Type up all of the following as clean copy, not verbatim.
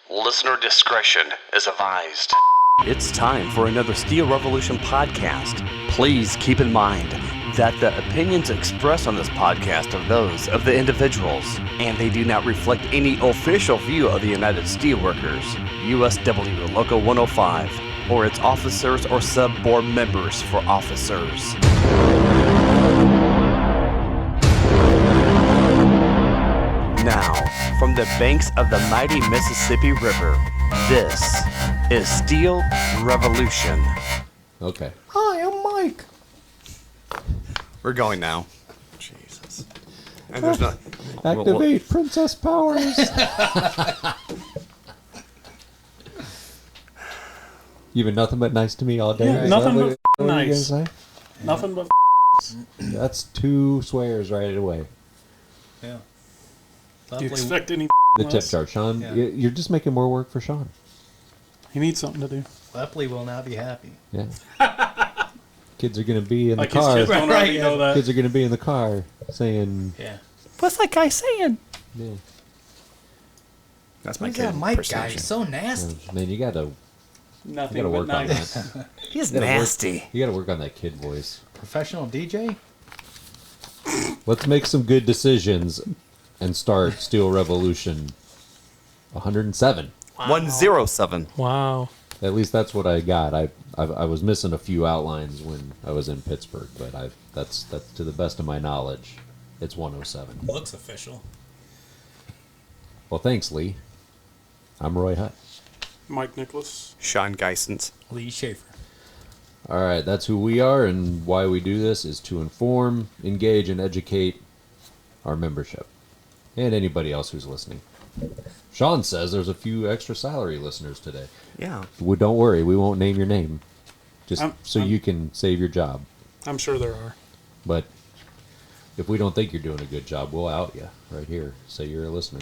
Listener discretion is advised. It's time for another Steel Revolution podcast. Please keep in mind that the opinions expressed on this podcast are those of the individuals, and they do not reflect any official view of the United Steelworkers, USW Local 105, or its officers or sub-board members for officers. Now, from the banks of the mighty Mississippi River, this is Steel Revolution. Okay. Hi, I'm Mike. We're going now. Jesus. And there's not... Activate princess powers. You've been nothing but nice to me all day. Yeah, Is nothing that but what you nice. gonna say? Nothing but That's two swears right away. Yeah. Do you expect any The tip jar, Shawn. Yeah. You're just making more work for Shawn. He needs something to do. Lepley will now be happy. Yeah. Kids are gonna be in Like the his car. kids don't already Right, know that. Kids are gonna be in the car saying, Yeah. What's that guy saying? yeah. That's my Who's kid that Mike guy? impersonation. He's so nasty. Man, you gotta Nothing but work on nice. that. He's You gotta work- nasty. You gotta work on that kid voice. Professional DJ? Let's make some good decisions and start Steel Revolution 107. 107. Wow. At least that's what I got. I was missing a few outlines when I was in Pittsburgh, but that's to the best of my knowledge, it's 107. Looks official. Well, thanks, Lee. I'm Roy Hutt. Mike Nicholas. Shawn Geisens. Lee Schaefer. All right, that's who we are, and why we do this is to inform, engage, and educate our membership and anybody else who's listening. Shawn says there's a few extra salary listeners today. Yeah. Well, don't worry, we won't name your name, just I'm- so you can save your job. I'm sure there are. But if we don't think you're doing a good job, we'll out you right here. Say you're a listener.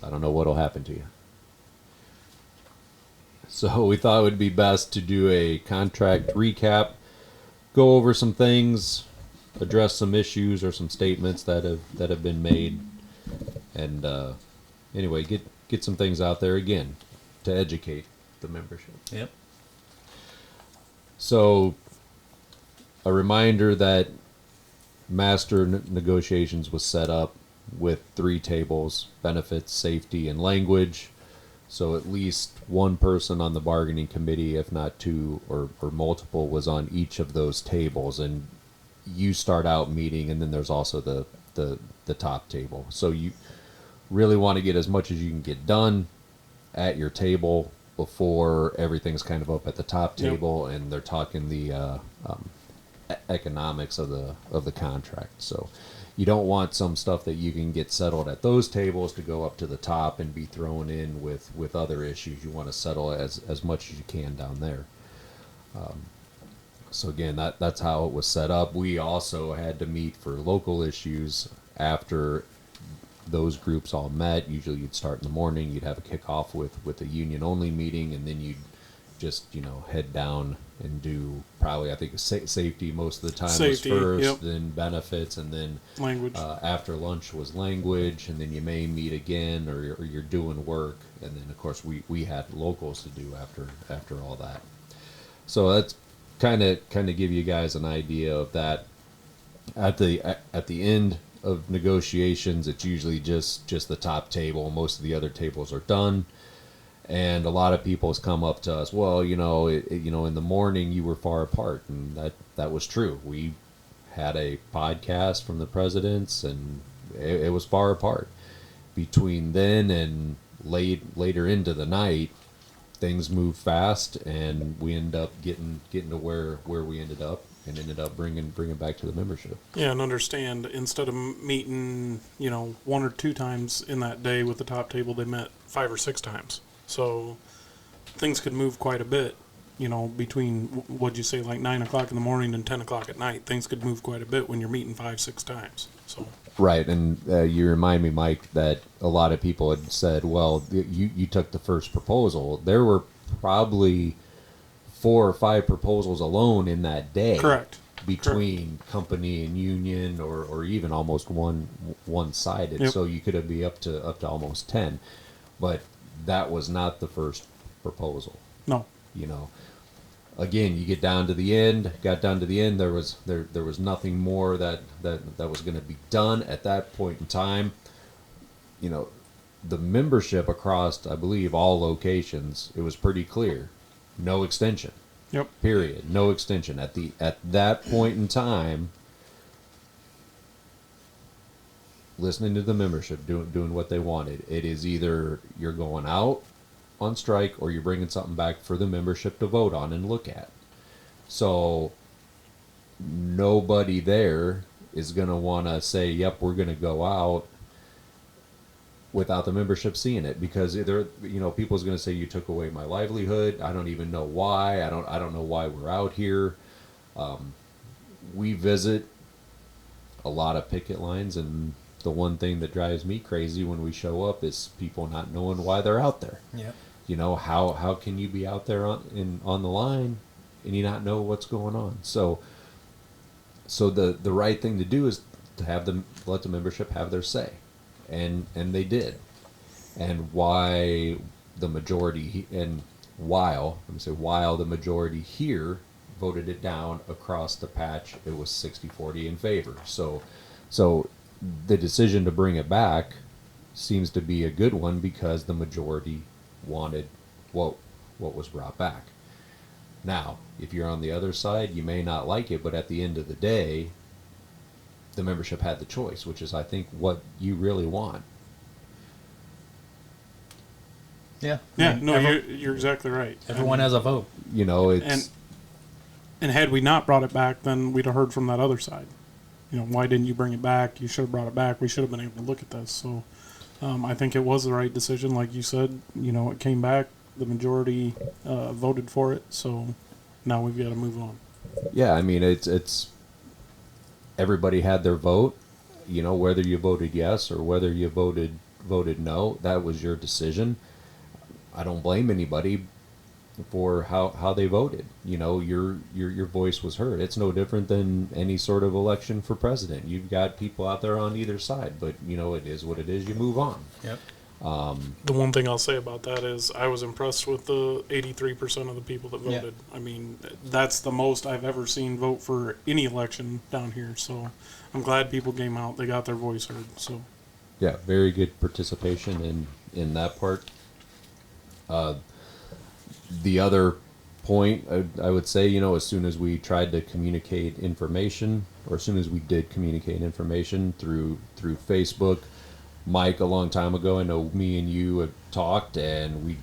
I don't know what'll happen to you. So we thought it would be best to do a contract recap, go over some things, address some issues or some statements that have been made, and anyway, get some things out there again to educate the membership. Yep. So, a reminder that master negotiations was set up with 3 tables: benefits, safety, and language. So at least one person on the bargaining committee, if not 2 or multiple, was on each of those tables. And you start out meeting, and then there's also the top table. So you really want to get as much as you can get done at your table before everything's kind of up at the top table, and they're talking the economics of the contract. So you don't want some stuff that you can get settled at those tables to go up to the top and be thrown in with other issues. You want to settle as much as you can down there. So again, that's how it was set up. We also had to meet for local issues after those groups all met. Usually you'd start in the morning, you'd have a kickoff with a union only meeting, and then you'd just head down and do probably, I think, safety most of the time Safety, was first, yep. then benefits, and then Language. after lunch was language, and then you may meet again, or you're doing work, and then of course we had locals to do after all that. So that's kind of give you guys an idea of that. At the end of negotiations, it's usually just the top table. Most of the other tables are done, and a lot of people has come up to us. Well, in the morning you were far apart, and that was true. We had a podcast from the presidents, and it was far apart. Between then and later into the night, things moved fast, and we ended up getting to where we ended up, and ended up bringing back to the membership. Yeah, and understand, instead of meeting, 1 or 2 times in that day with the top table, they met 5 or 6 times. So things could move quite a bit, between, what'd you say, like 9 o'clock in the morning and 10 o'clock at night. Things could move quite a bit when you're meeting 5, 6 times. So. Right, and you remind me, Mike, that a lot of people had said, well, you took the first proposal. There were probably 4 or 5 proposals alone in that day. Correct. between company and union, or even almost one-sided. Yep. So you could be up to almost 10, but that was not the first proposal. No. You know, again, you got down to the end, there was nothing more that was going to be done at that point in time. You know, the membership across, I believe, all locations, it was pretty clear. No extension. Yep. Period. No extension. At that point in time, listening to the membership, doing what they wanted. It is either you're going out on strike or you're bringing something back for the membership to vote on and look at. So nobody there is going to want to say, yep, we're going to go out without the membership seeing it, because people's going to say, you took away my livelihood. I don't even know why. I don't know why we're out here. We visit a lot of picket lines, and the one thing that drives me crazy when we show up is people not knowing why they're out there. Yep. You know, how can you be out there on the line and you not know what's going on? So the right thing to do is to let the membership have their say. And they did. And while the majority here voted it down across the patch, it was 60-40 in favor. So the decision to bring it back seems to be a good one, because the majority wanted what was brought back. Now, if you're on the other side, you may not like it, but at the end of the day, the membership had the choice, which is, I think, what you really want. Yeah. Yeah, no, you're exactly right. Everyone has a vote. You know, it's... And had we not brought it back, then we'd have heard from that other side. You know, why didn't you bring it back? You should have brought it back. We should have been able to look at this. So I think it was the right decision. Like you said, you know, it came back. The majority voted for it. So now we've got to move on. Yeah, I mean, it's everybody had their vote. You know, whether you voted yes or whether you voted no, that was your decision. I don't blame anybody for how they voted. You know, your voice was heard. It's no different than any sort of election for president. You've got people out there on either side, but you know, it is what it is. You move on. Yep. The one thing I'll say about that is I was impressed with the 83% of the people that voted. Yeah. I mean, that's the most I've ever seen vote for any election down here. So I'm glad people came out. They got their voice heard. So Yeah, very good participation in that part. The other point, I would say, you know, as soon as we tried to communicate information, or as soon as we did communicate information through Facebook, Mike, a long time ago, I know me and you have talked, and we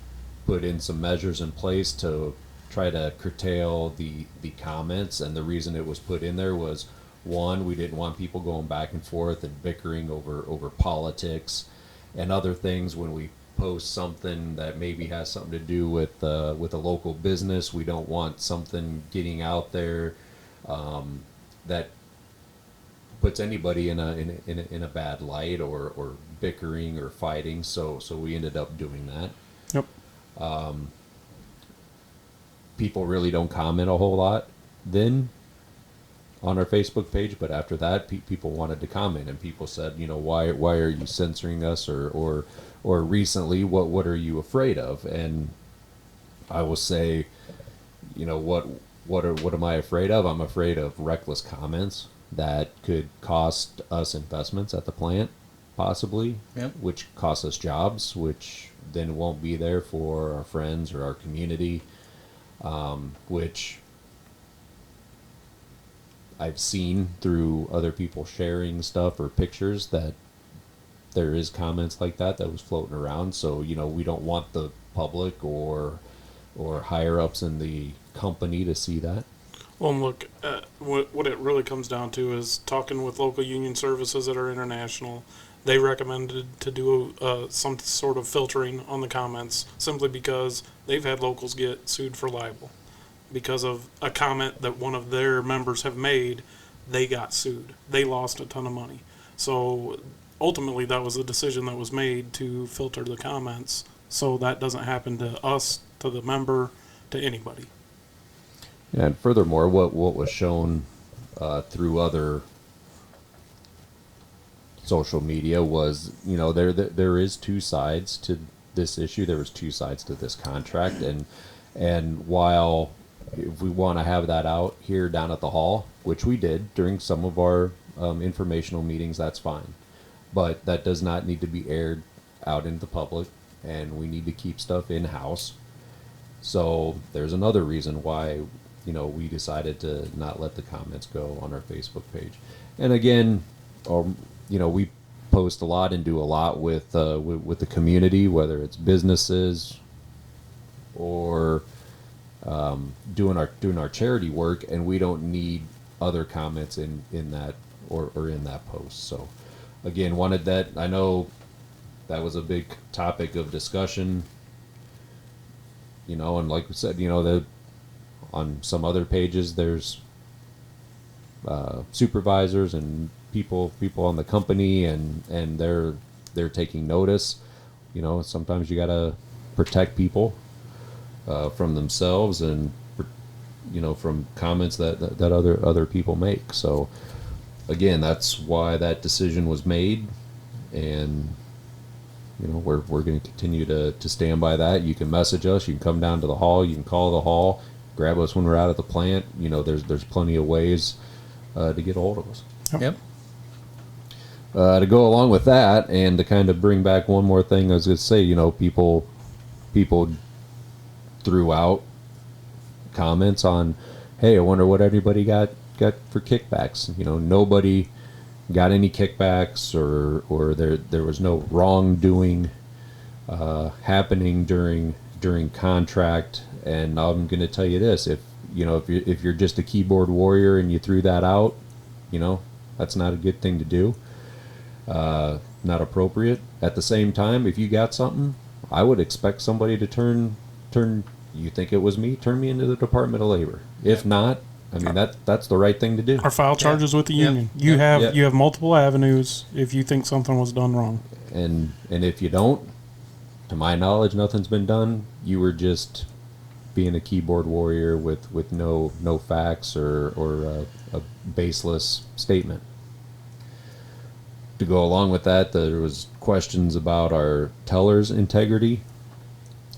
put in some measures in place to try to curtail the comments. And the reason it was put in there was, one, we didn't want people going back and forth and bickering over politics and other things. When we post something that maybe has something to do with a local business, we don't want something getting out there that puts anybody in a bad light, or bickering or fighting. So we ended up doing that. yep. People really don't comment a whole lot then on our Facebook page, but after that, people wanted to comment, and people said, you know, why are you censoring us, or recently, what are you afraid of? And I will say, you know, what am I afraid of? I'm afraid of reckless comments that could cost us investments at the plant, possibly, Yep. which costs us jobs, which then won't be there for our friends or our community, which I've seen through other people sharing stuff or pictures, that there is comments like that was floating around. So, you know, we don't want the public or higher ups in the company to see that. Well, and look, what it really comes down to is talking with local union services that are international. They recommended to do some sort of filtering on the comments, simply because they've had locals get sued for libel. Because of a comment that one of their members have made, they got sued. They lost a ton of money. So ultimately, that was the decision that was made, to filter the comments so that doesn't happen to us, to the member, to anybody. And furthermore, what was shown through other social media was, there is two sides to this issue. There was two sides to this contract, and while if we want to have that out here down at the hall, which we did during some of our informational meetings, that's fine. But that does not need to be aired out into the public, and we need to keep stuff in-house. So there's another reason why, we decided to not let the comments go on our Facebook page. And again, we post a lot and do a lot with the community, whether it's businesses or doing our charity work, and we don't need other comments in that or in that post. So again, wanted that. I know that was a big topic of discussion, and like we said, on some other pages there's supervisors and people on the company, and they're taking notice. Sometimes you gotta protect people from themselves and from comments that other people make. So again, that's why that decision was made, and we're going to continue to stand by that. You can message us, you can come down to the hall, you can call the hall, grab us when we're out at the plant. There's plenty of ways to get a hold of us. Yep. To go along with that, and to kind of bring back one more thing, I was going to say, people threw out comments on, hey, I wonder what everybody got for kickbacks. Nobody got any kickbacks, or there was no wrongdoing happening during contract. And I'm going to tell you this: if you're just a keyboard warrior and you threw that out, that's not a good thing to do. Not appropriate. At the same time, if you got something, I would expect somebody to turn. You think it was me? Turn me into the Department of Labor. If not, I mean that's the right thing to do. Or file charges with the union. You have multiple avenues if you think something was done wrong. And if you don't, to my knowledge, nothing's been done. You were just being a keyboard warrior with no facts or a baseless statement. To go along with that, there was questions about our tellers' integrity.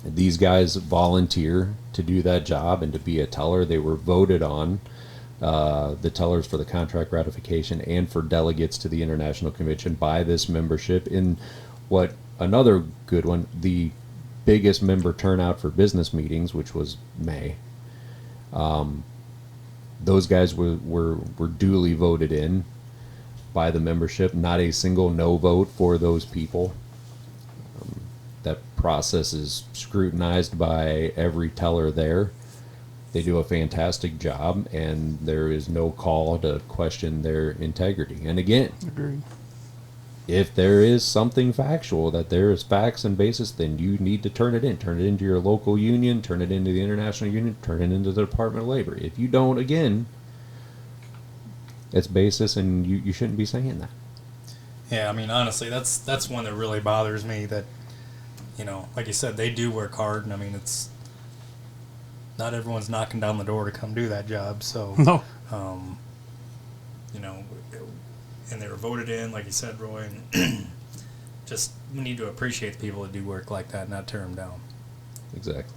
These guys volunteer to do that job and to be a teller. They were voted on, the tellers, for the contract ratification and for delegates to the International Convention by this membership in what, another good one, the biggest member turnout for business meetings, which was May. Those guys were duly voted in by the membership. Not a single no vote for those people. That process is scrutinized by every teller there. They do a fantastic job, and there is no call to question their integrity. And again, Agreed. If there is something factual, that there is facts and basis, then you need to turn it in. Turn it into your local union, turn it into the International Union, turn it into the Department of Labor. If you don't, again, it's basis, and you shouldn't be saying that. Yeah, I mean, honestly, that's one that really bothers me, that, like you said, they do work hard, and I mean, it's not everyone's knocking down the door to come do that job. So, No. And they were voted in, like you said, Roy, and just we need to appreciate the people that do work like that, not tear them down. Exactly.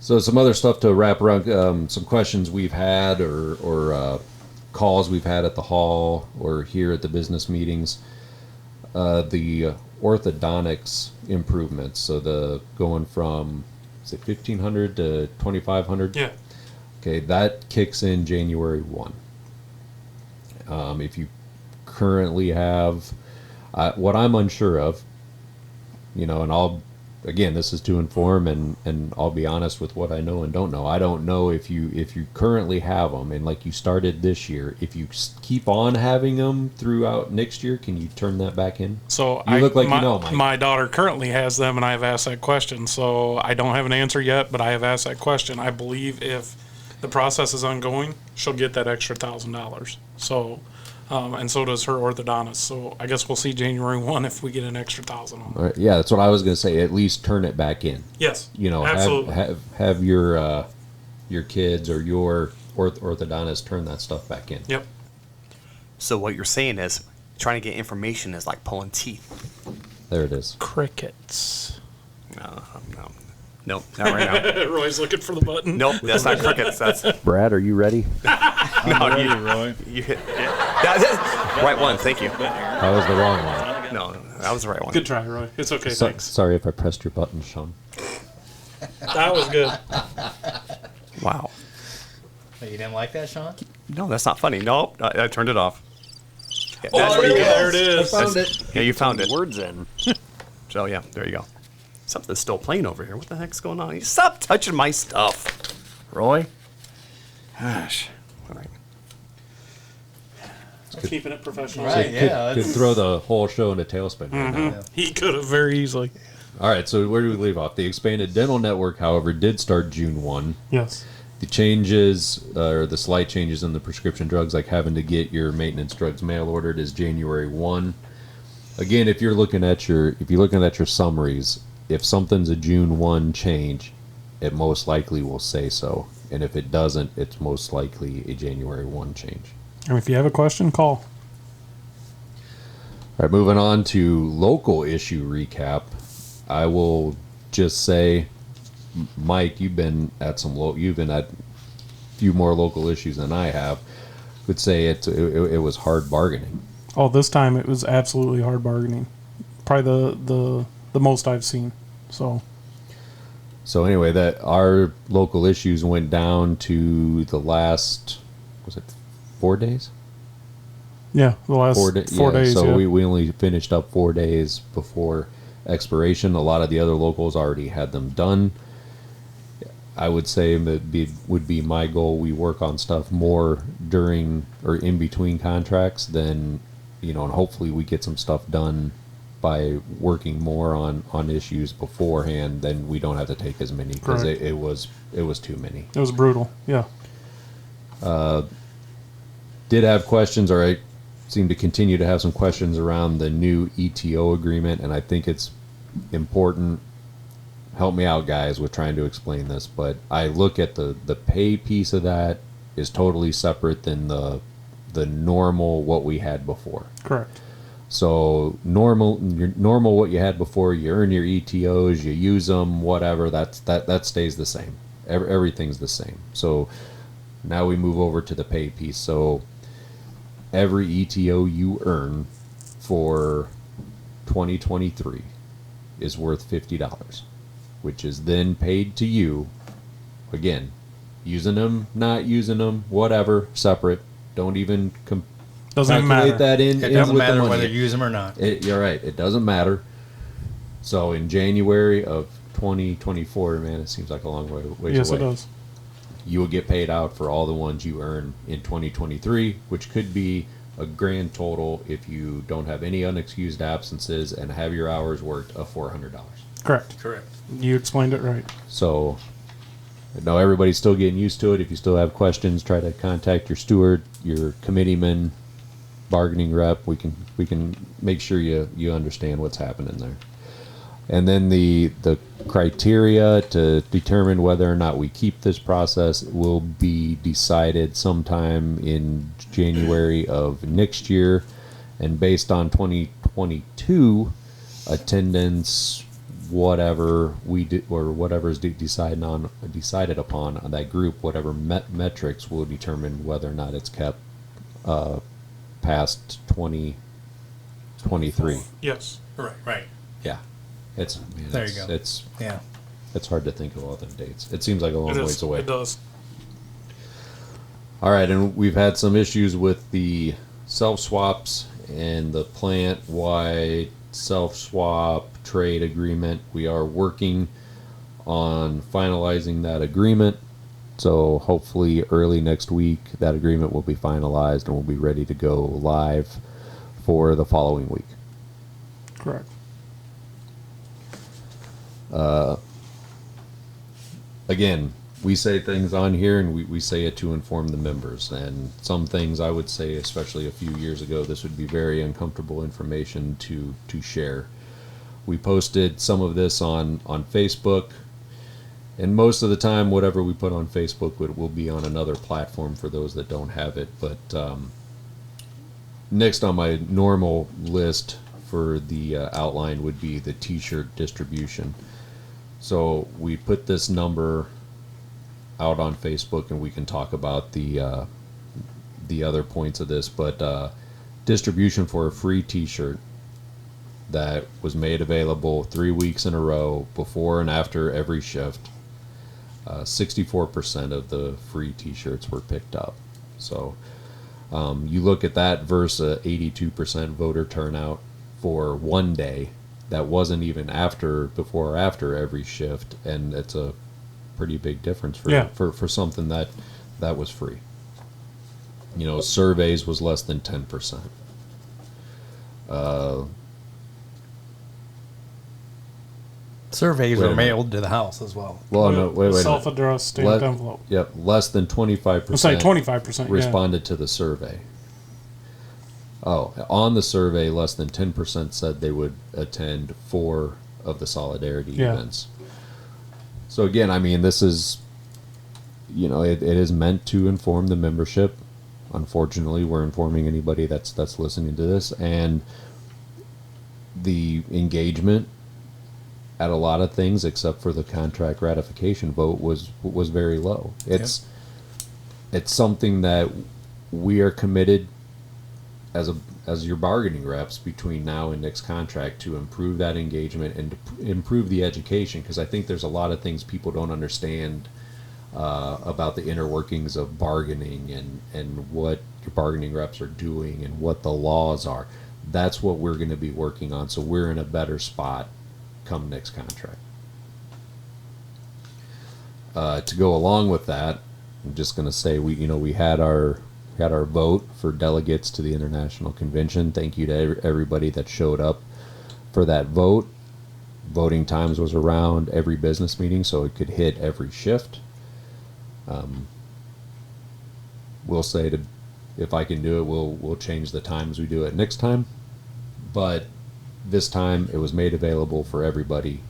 So some other stuff to wrap around, some questions we've had or calls we've had at the hall or here at the business meetings. The orthodontics improvements, so the going from, is it 1,500 to 2,500? Yeah. Okay, that kicks in January 1. If you currently have, what I'm unsure of, and this is to inform, and I'll be honest with what I know and don't know. I don't know if you currently have them, and like you started this year, if you keep on having them throughout next year, can you turn that back in? So you look like Mike. My daughter currently has them, and I have asked that question. So I don't have an answer yet, but I have asked that question. I believe if the process is ongoing, she'll get that extra $1,000. So, and so does her orthodontist. So I guess we'll see January 1 if we get an extra $1,000 on it. All right, yeah, that's what I was going to say. At least turn it back in. Yes. Absolutely. Have your kids or your orthodontist turn that stuff back in. Yep. So what you're saying is trying to get information is like pulling teeth. There it is. Crickets. No. Nope, not right now. Roy's looking for the button. Nope, that's not crickets. That's Brad, are you ready? no, ready, you, Roy. you hit right one. Thank you. That was the wrong one. No, that was the right one. Good try, Roy. It's okay, thanks. Sorry if I pressed your button, Shawn. That was good. Wow. Hey, you didn't like that, Shawn? No, that's not funny. Nope, I turned it off. Yeah, Oh, that's what you get. there it is. I found it. Yeah, you found it. Words in. So yeah, there you go. Something's still playing over here. What the heck's going on? You stop touching my stuff, Roy. Gosh. All right. Keeping it professional. Right, yeah. Could throw the whole show in a tailspin right now. Yeah. He could have very easily. All right, so where do we leave off? The expanded dental network, however, did start June 1. Yes. The changes, or the slight changes in the prescription drugs, like having to get your maintenance drugs mail ordered, is January 1. Again, if you're looking at your summaries, if something's a June 1 change, it most likely will say so. And if it doesn't, it's most likely a January 1 change. And if you have a question, call. All right, moving on to local issue recap. I will just say, Mike, you've been at a few more local issues than I have. Would say it was hard bargaining. Oh, this time it was absolutely hard bargaining. Probably the most I've seen. So anyway, that our local issues went down to the last, was it 4 days? yeah, the last 4 days. So yeah. we only finished up 4 days before expiration. A lot of the other locals already had them done. I would say that would be my goal. We work on stuff more during or in between contracts than, and hopefully we get some stuff done by working more on issues beforehand. Then we don't have to take as many because Correct. it was too many. It was brutal. Yeah. Did have questions, or I seem to continue to have some questions around the new ETO agreement, and I think it's important. Help me out, guys, with trying to explain this, but I look at the pay piece of that is totally separate than the normal what we had before. Correct. So normal what you had before, you earn your ETOs, you use them, whatever. That stays the same. Everything's the same. So now we move over to the pay piece. So every ETO you earn for 2023 is worth $50, which is then paid to you. Again, using them, not using them, whatever, separate. Don't even Doesn't even calculate matter. that in It doesn't with the matter money. whether you use them or not. You're right. It doesn't matter. So in January of 2024, man, it seems like a long ways Yes, away. it does. You will get paid out for all the ones you earn in 2023, which could be a grand total if you don't have any unexcused absences and have your hours worked of $400. Correct. Correct. You explained it right. So I know everybody's still getting used to it. If you still have questions, try to contact your steward, your committeeman, bargaining rep. We can make sure you understand what's happening there. And then the criteria to determine whether or not we keep this process will be decided sometime in January of next year. And based on 2022 attendance, whatever we do, or whatever is decided upon on that group, whatever metrics will determine whether or not it's kept past 2023. Yes. Right. Yeah, There you go. It's Yeah. hard to think of all the dates. It seems like a long It ways is. away. It does. All right, and we've had some issues with the self swaps and the plant-wide self-swap trade agreement. We are working on finalizing that agreement. So hopefully early next week, that agreement will be finalized and we'll be ready to go live for the following week. Correct. Again, we say things on here and we say it to inform the members. And some things I would say, especially a few years ago, this would be very uncomfortable information to share. We posted some of this on Facebook. And most of the time, whatever we put on Facebook will be on another platform for those that don't have it. But next on my normal list for the outline would be the T-shirt distribution. So we put this number out on Facebook, and we can talk about the other points of this. But distribution for a free T-shirt that was made available 3 weeks in a row before and after every shift. 64% of the free T-shirts were picked up. So you look at that versus 82% voter turnout for one day. That wasn't even before or after every shift, and it's a pretty big difference for something that was free. Surveys was less than 10%. Surveys are mailed to the house as well. Well, no, wait. Self-addressed stamped envelope. Yep, less than 25%. Let's say 25%. Responded to the survey. Oh, on the survey, less than 10% said they would attend 4 of the solidarity events. So again, I mean, this is, it is meant to inform the membership. Unfortunately, we're informing anybody that's listening to this, and the engagement at a lot of things, except for the contract ratification vote, was very low. It's something that we are committed as your bargaining reps between now and next contract to improve that engagement and to improve the education, because I think there's a lot of things people don't understand about the inner workings of bargaining and what your bargaining reps are doing and what the laws are. That's what we're going to be working on, so we're in a better spot come next contract. To go along with that, I'm just going to say we had our vote for delegates to the International Convention. Thank you to everybody that showed up for that vote. Voting times was around every business meeting, so it could hit every shift. We'll say if I can do it, we'll change the times we do it next time. But this time it was made available for everybody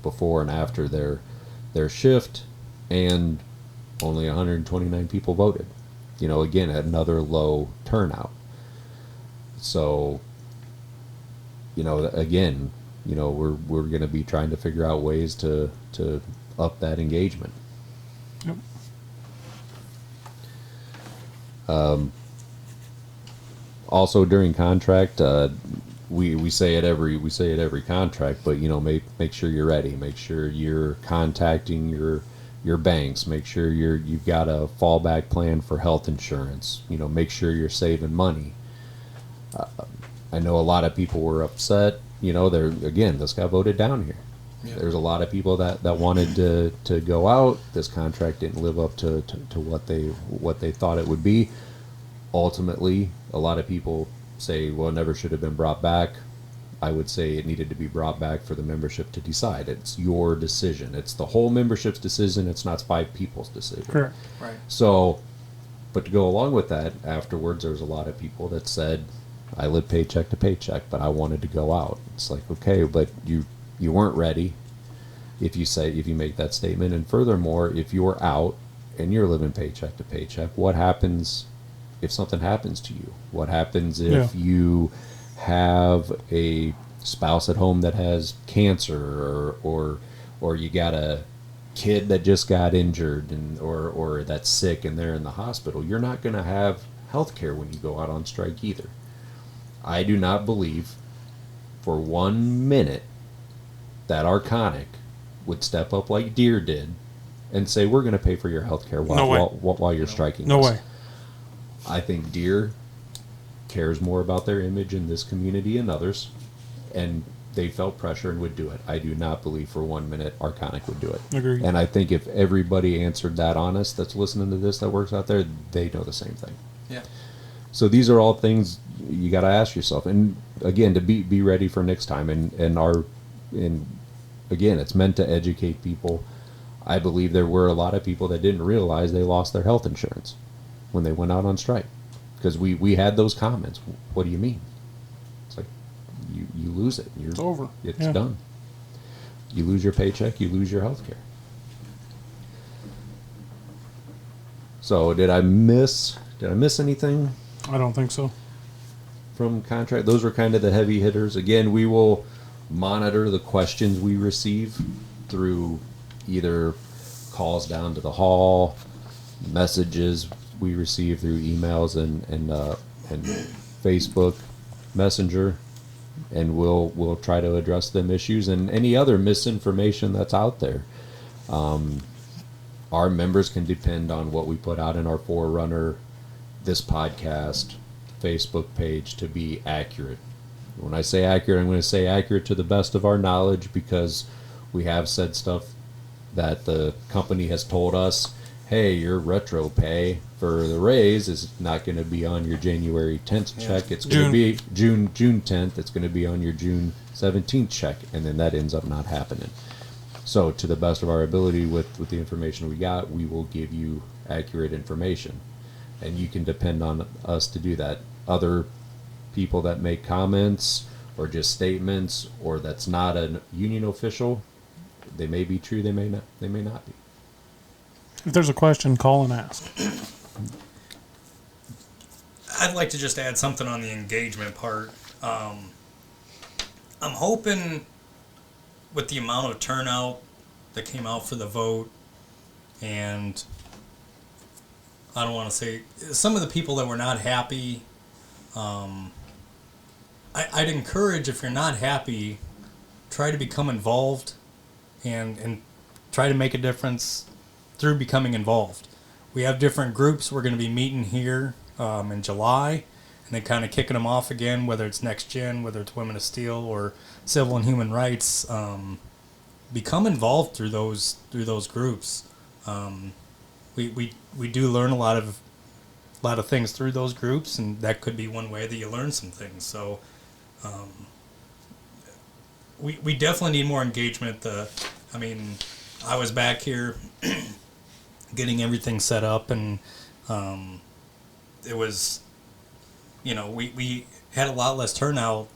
before and after their shift, and only 129 people voted. Again, another low turnout. So, again, we're going to be trying to figure out ways to up that engagement. Yep. Also during contract, we say it every contract, but make sure you're ready. Make sure you're contacting your banks. Make sure you've got a fallback plan for health insurance. Make sure you're saving money. I know a lot of people were upset. This got voted down here. Yeah. There's a lot of people that wanted to go out. This contract didn't live up to what they thought it would be. Ultimately, a lot of people say, well, it never should have been brought back. I would say it needed to be brought back for the membership to decide. It's your decision. It's the whole membership's decision. It's not 5 people's decision. Correct. Right. So, but to go along with that, afterwards, there was a lot of people that said, I live paycheck to paycheck, but I wanted to go out. It's like, okay, but you weren't ready if you make that statement. And furthermore, if you're out and you're living paycheck to paycheck, what happens if something happens to you? What happens if you have a spouse at home that has cancer, or you got a kid that just got injured or that's sick and they're in the hospital? You're not going to have health care when you go out on strike either. I do not believe for 1 minute that Arconic would step up like Deere did and say, we're going to pay for your health care while you're striking. No way. I think Deere cares more about their image in this community and others, and they felt pressure and would do it. I do not believe for 1 minute Arconic would do it. Agreed. And I think if everybody answered that honest that's listening to this that works out there, they know the same thing. Yeah. So these are all things you got to ask yourself, and again, to be ready for next time. And again, it's meant to educate people. I believe there were a lot of people that didn't realize they lost their health insurance when they went out on strike, because we had those comments. What do you mean? It's like you lose it. It's over. It's done. You lose your paycheck. You lose your health care. So did I miss anything I don't think so. from contract? Those were kind of the heavy hitters. Again, we will monitor the questions we receive through either calls down to the hall, messages we receive through emails and Facebook Messenger, and we'll try to address them issues and any other misinformation that's out there. Our members can depend on what we put out in our Forerunner, this podcast, Facebook page to be accurate. When I say accurate, I'm going to say accurate to the best of our knowledge, because we have said stuff that the company has told us, hey, your retro pay for the raise is not going to be on your January 10th check. It's going to be June 10th. It's going to be on your June 17th check, and then that ends up not happening. So to the best of our ability with the information we got, we will give you accurate information. And you can depend on us to do that. Other people that make comments or just statements, or that's not a union official, they may be true, they may not be. If there's a question, call and ask. I'd like to just add something on the engagement part. I'm hoping with the amount of turnout that came out for the vote, and I don't want to say some of the people that were not happy, I'd encourage, if you're not happy, try to become involved and try to make a difference through becoming involved. We have different groups. We're going to be meeting here in July, and then kind of kicking them off again, whether it's Next Gen, whether it's Women of Steel, or Civil and Human Rights. Become involved through those groups. We do learn a lot of things through those groups, and that could be one way that you learn some things. So we definitely need more engagement. I was back here getting everything set up, and it was, we had a lot less turnout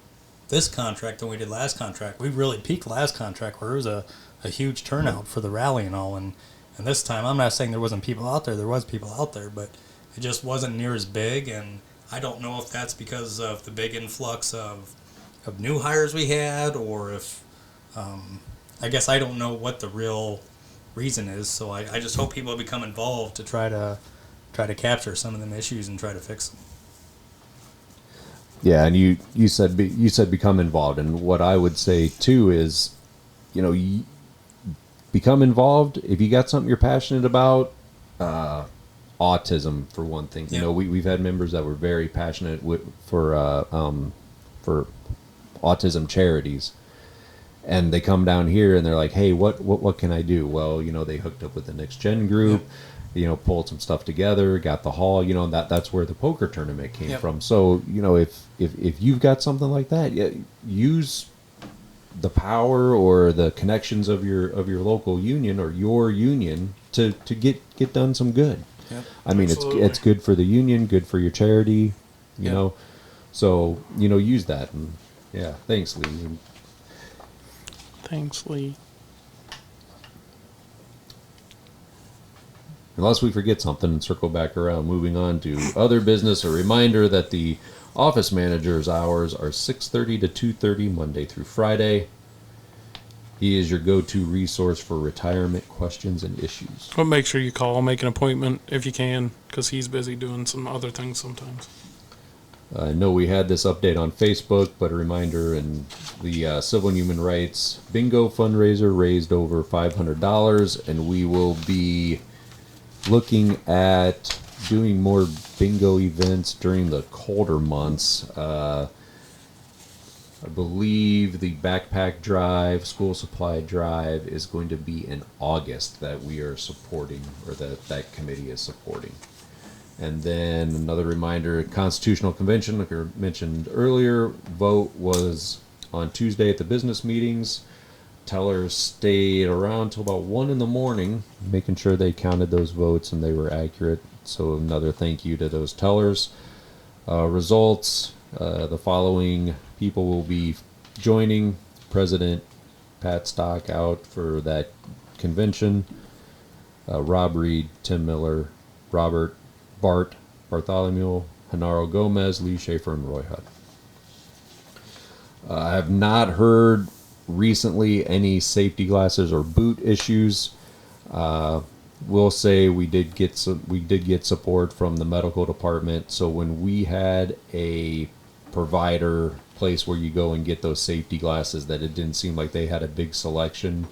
this contract than we did last contract. We really peaked last contract, where it was a huge turnout for the rally and all, and this time, I'm not saying there wasn't people out there was people out there, but it just wasn't near as big. And I don't know if that's because of the big influx of new hires we had, or if I guess I don't know what the real reason is. So I just hope people become involved to try to capture some of them issues and try to fix them. Yeah, and you said become involved, and what I would say too is, become involved if you got something you're passionate about. Autism, for one thing. Yeah. We've had members that were very passionate for autism charities, and they come down here and they're like, hey, what can I do? Well, they hooked up with the Next Gen group. Yep. Pulled some stuff together, got the hall, that's where the poker tournament came Yep. from. So, if you've got something like that, use the power or the connections of your local union or your union to get done some good. Yep. I mean, Absolutely. it's good for the union, good for your charity, you Yep. know. So, use that. And yeah, thanks, Lee. Thanks, Lee. Unless we forget something and circle back around, moving on to other business, a reminder that the office manager's hours are 6:30 to 2:30 Monday through Friday. He is your go-to resource for retirement questions and issues. But make sure you call, make an appointment if you can, because he's busy doing some other things sometimes. I know we had this update on Facebook, but a reminder, in the Civil and Human Rights Bingo fundraiser raised over $500, and we will be looking at doing more bingo events during the colder months. I believe the backpack drive, school supply drive is going to be in August that we are supporting, or that committee is supporting. And then another reminder, Constitutional Convention, like I mentioned earlier, vote was on Tuesday at the business meetings. Tellers stayed around till about 1 in the morning, making sure they counted those votes and they were accurate. So another thank you to those tellers. Results, the following people will be joining. President Pat Stock out for that convention. Rob Reed, Tim Miller, Robert, Bart, Bartholomew, Genaro Gomez, Lee Schaefer, and Roy Hutt. I have not heard recently any safety glasses or boot issues. We'll say we did get support from the medical department. So when we had a provider place where you go and get those safety glasses, that it didn't seem like they had a big selection.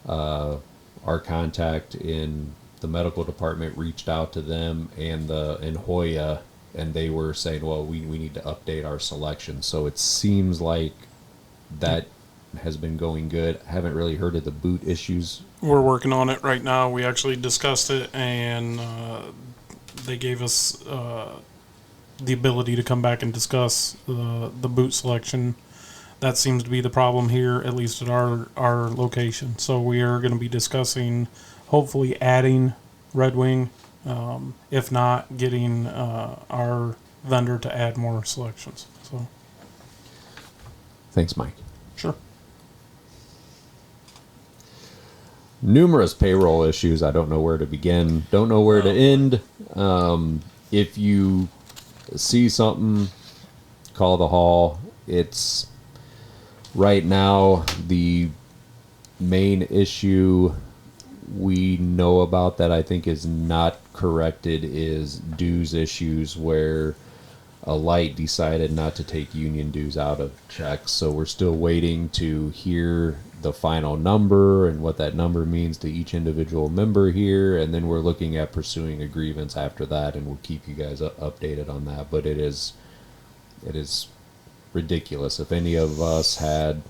Our contact in the medical department reached out to them and in Hoya, and they were saying, well, we need to update our selection. So it seems like that has been going good. I haven't really heard of the boot issues. We're working on it right now. We actually discussed it, and they gave us the ability to come back and discuss the boot selection. That seems to be the problem here, at least at our location. So we are going to be discussing, hopefully adding Red Wing, if not getting our vendor to add more selections. So, Thanks, Mike. sure. Numerous payroll issues. I don't know where to begin. Don't know where to end. If you see something, call the hall. It's right now the main issue we know about that I think is not corrected is dues issues where a light decided not to take union dues out of checks. So we're still waiting to hear the final number and what that number means to each individual member here, and then we're looking at pursuing a grievance after that, and we'll keep you guys updated on that. But it is ridiculous. If any of us had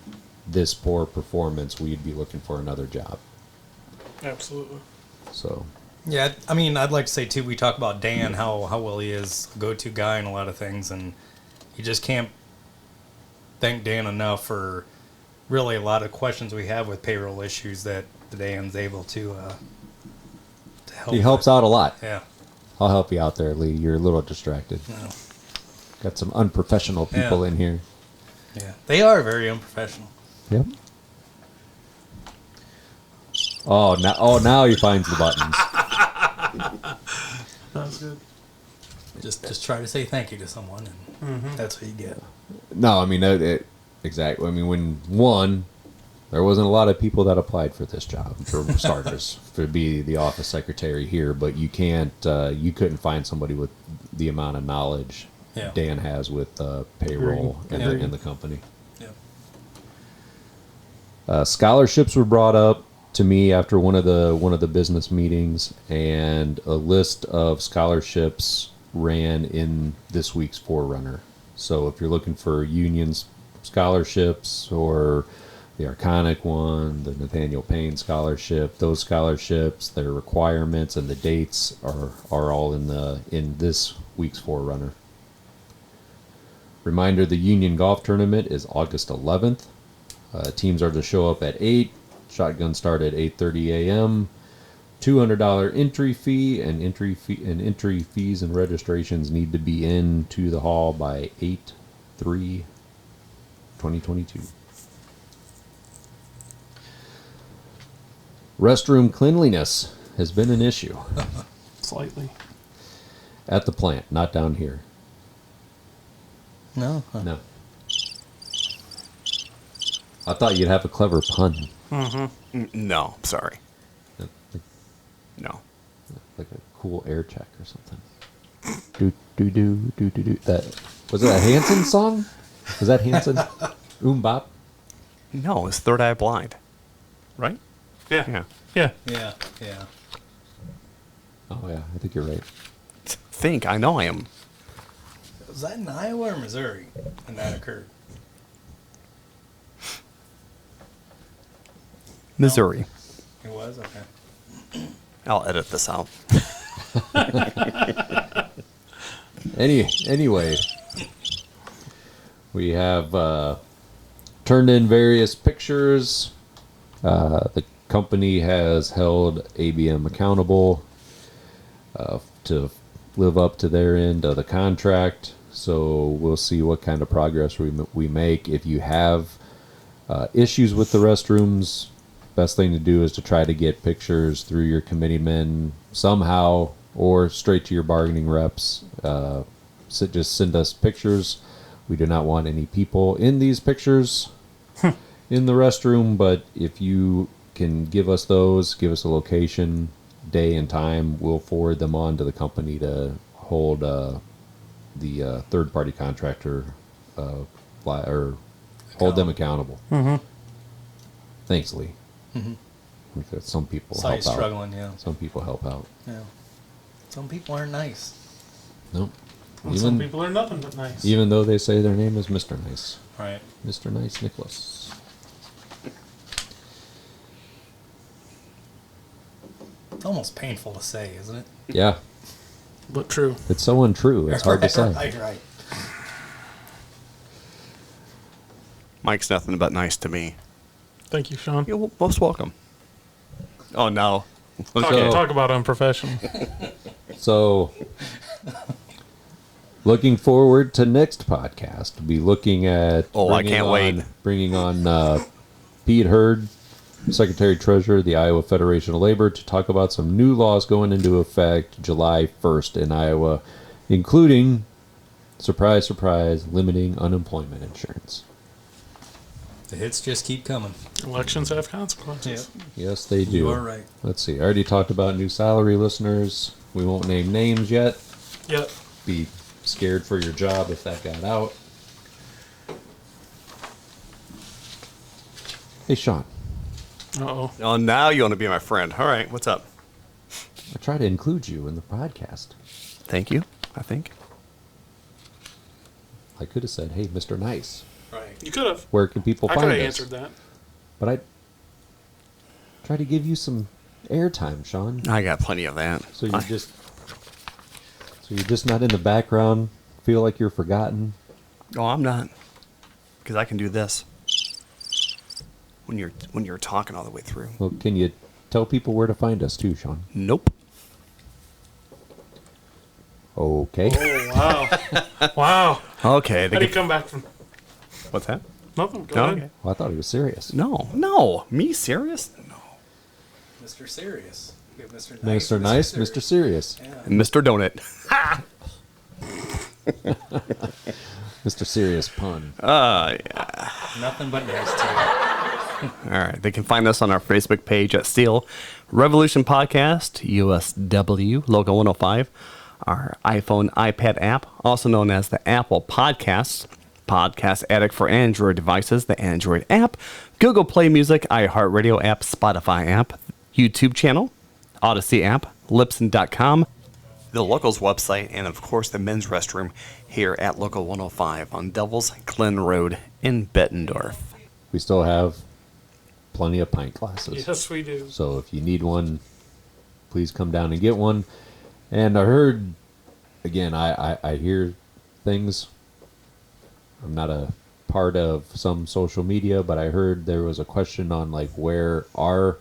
this poor performance, we'd be looking for another job. Absolutely. So Yeah, I mean, I'd like to say too. We talk about Dan, how well he is a go-to guy in a lot of things, and you just can't thank Dan enough for really a lot of questions we have with payroll issues that Dan's able to help. he helps out a lot. Yeah. I'll help you out there, Lee. You're a little distracted. No. Got some unprofessional people in here. Yeah. They are very unprofessional. Yep. Now he finds the buttons. That's good. Just try to say thank you to someone, and that's what you get. No, I mean, exactly. I mean, there wasn't a lot of people that applied for this job, for starters, to be the office secretary here, but you couldn't find somebody with the amount of knowledge Dan has with payroll and the company. Yeah. Scholarships were brought up to me after one of the business meetings, and a list of scholarships ran in this week's Forerunner. So if you're looking for union scholarships or the Arconic one, the Nathaniel Payne scholarship, those scholarships, their requirements and the dates are all in this week's Forerunner. Reminder: the Union Golf Tournament is August 11th. Teams are to show up at 8. Shotgun start at 8:30 a.m. $200 entry fee, and entry fees and registrations need to be in to the hall by 8/3/2022. Restroom cleanliness has been an issue Slightly. at the plant, not down here. No. No. I thought you'd have a clever pun. No, sorry. No. Like a cool air check or something. Do. That was it a Hanson song? Was that Hanson? Bop. No, it's Third Eye Blind. Right? Yeah. Yeah. Yeah. Oh yeah, I think you're right. I know I am. Was that in Iowa or Missouri when that occurred? Missouri. It was? Okay. I'll edit this out. Anyway, we have turned in various pictures. The company has held ABM accountable to live up to their end of the contract. So we'll see what kind of progress we make. If you have issues with the restrooms, best thing to do is to try to get pictures through your committeemen somehow. or straight to your bargaining reps. Just send us pictures. We do not want any people in these pictures in the restroom, but if you can give us those, give us a location, day and time, we'll forward them on to the company to hold the third-party contractor hold them accountable. Thanks, Lee. Because some people Saw you help out. struggling, yeah. Some people help out. Yeah. Some people aren't nice. Nope. And some people are nothing but nice. Even though they say their name is Mr. Nice. Right. Mr. Nice Nicholas. It's almost painful to say, isn't it? Yeah. But true. It's so untrue. It's hard to say. Right. Mike's nothing but nice to me. Thank you, Shawn. You're most welcome. Oh, no. Talk about unprofessional. So, looking forward to next podcast. We'll be looking at... I can't wait. Bringing on Pete Hurd, Secretary Treasurer of the Iowa Federation of Labor, to talk about some new laws going into effect July 1st in Iowa, including, surprise, surprise, limiting unemployment insurance. The hits just keep coming. Elections have consequences. Yes, they do. You are right. Let's see. I already talked about new salary listeners. We won't name names yet. Yep. Be scared for your job if that got out. Hey, Shawn. Uh-oh. Oh, now you want to be my friend. All right, what's up? I try to include you in the podcast. Thank you, I think. I could have said, hey, Mr. Nice. Right. You could have. Where can people I find could us? have answered that. But I try to give you some airtime, Shawn. I got plenty of that. So you're just not in the background, feel like you're forgotten. Oh, I'm not. Because I can do this. When you're talking all the way through. Well, can you tell people where to find us too, Shawn? Nope. Okay. Oh, wow. Wow. Okay. How do you come back from... What's that? Nothing. Go Oh, ahead. okay. Well, I thought he was serious. No. Me serious? No. Mr. Serious. You have Mr. Nice. Mr. Nice, Mr. Serious. Yeah. Mr. Donut. Mr. Serious pun. Yeah. Nothing but nice to All right. They can find us on our Facebook page at Steel Revolution Podcast, USW, Logo 105. Our iPhone, iPad app, also known as the Apple Podcasts. Podcast Addict for Android devices, the Android app, Google Play Music, iHeartRadio app, Spotify app, YouTube channel, Odyssey app, Libsyn.com, the Locals website, and of course the men's restroom here at Local 105 on Devil's Glen Road in Bettendorf. We still have plenty of pint glasses. Yes, we do. So if you need one, please come down and get one. And I heard, again, I hear things. I'm not a part of some social media, but I heard there was a question on like where our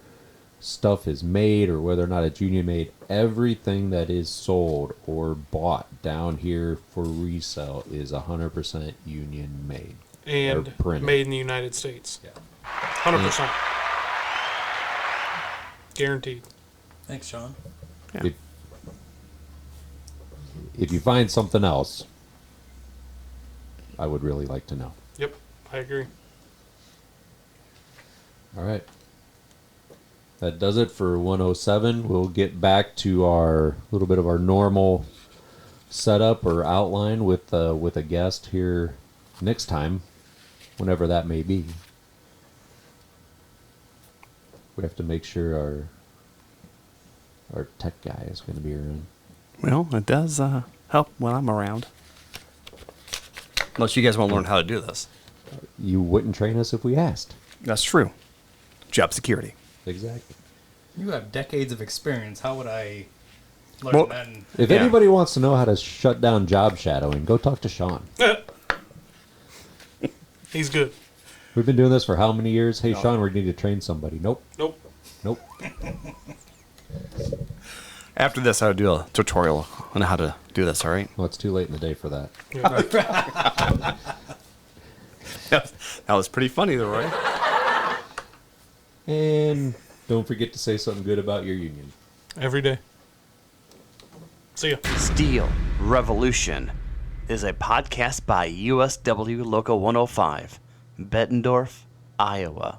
stuff is made or whether or not it's union made. Everything that is sold or bought down here for resale is 100% union made. And Or printed. made in the United States. Yeah. 100%. Guaranteed. Thanks, Shawn. Yeah. If you find something else, I would really like to know. Yep, I agree. All right. That does it for 107. We'll get back to our little bit of our normal setup or outline with a guest here next time, whenever that may be. We have to make sure our tech guy is going to be around. Well, it does help when I'm around. Unless you guys want to learn how to do this. You wouldn't train us if we asked. That's true. Job security. Exactly. You have decades of experience. How would I learn Well, that? And If Yeah. anybody wants to know how to shut down job shadowing, go talk to Shawn. He's good. We've been doing this for how many years? Hey, Shawn, we need to train somebody. Nope. Nope. Nope. After this, I would do a tutorial on how to do this, all right? Well, it's too late in the day for that. Yeah. That was pretty funny, though, right? And don't forget to say something good about your union. Every day. See ya. Steel Revolution is a podcast by USW Local 105, Bettendorf, Iowa.